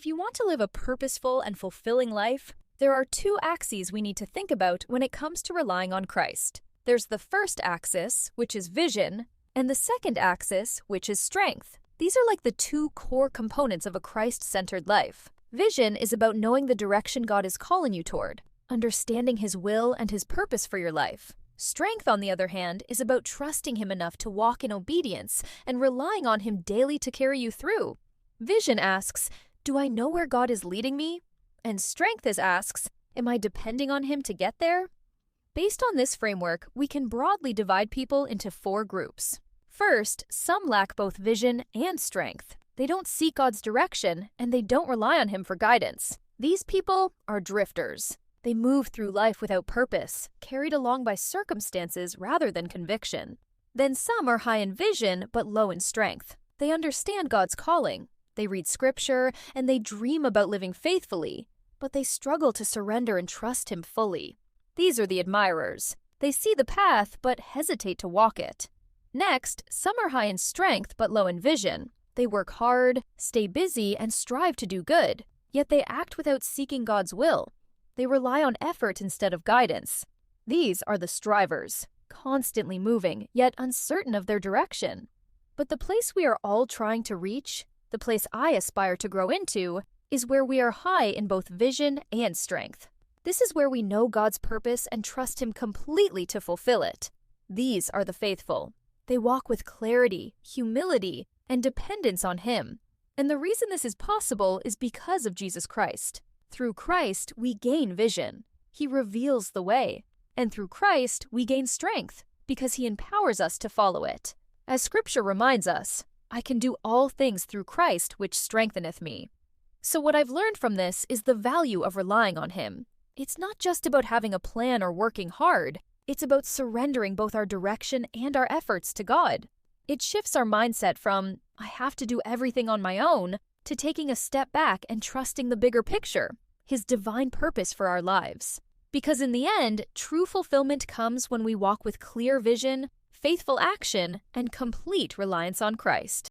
If you want to live a purposeful and fulfilling life, there are two axes we need to think about when it comes to relying on Christ. There's the first axis, which is vision, and the second axis, which is strength. These are like the two core components of a Christ-centered life. Vision is about knowing the direction God is calling you toward, understanding His will and His purpose for your life. Strength, on the other hand, is about trusting Him enough to walk in obedience and relying on Him daily to carry you through. Vision asks, do I know where God is leading me? And strength asks, am I depending on Him to get there? Based on this framework, we can broadly divide people into four groups. First, some lack both vision and strength. They don't seek God's direction, and they don't rely on Him for guidance. These people are drifters. They move through life without purpose, carried along by circumstances rather than conviction. Then some are high in vision but low in strength. They understand God's calling. They read scripture, and they dream about living faithfully, but they struggle to surrender and trust Him fully. These are the admirers. They see the path, but hesitate to walk it. Next, some are high in strength, but low in vision. They work hard, stay busy, and strive to do good, yet they act without seeking God's will. They rely on effort instead of guidance. These are the strivers, constantly moving, yet uncertain of their direction. But the place we are all trying to reach, the place I aspire to grow into, is where we are high in both vision and strength. This is where we know God's purpose and trust Him completely to fulfill it. These are the faithful. They walk with clarity, humility, and dependence on Him. And the reason this is possible is because of Jesus Christ. Through Christ, we gain vision. He reveals the way. And through Christ, we gain strength, because He empowers us to follow it. As Scripture reminds us, I can do all things through Christ which strengtheneth me. So what I've learned from this is the value of relying on Him. It's not just about having a plan or working hard. It's about surrendering both our direction and our efforts to God. It shifts our mindset from, I have to do everything on my own, to taking a step back and trusting the bigger picture, His divine purpose for our lives. Because in the end, true fulfillment comes when we walk with clear vision, faithful action, and complete reliance on Christ.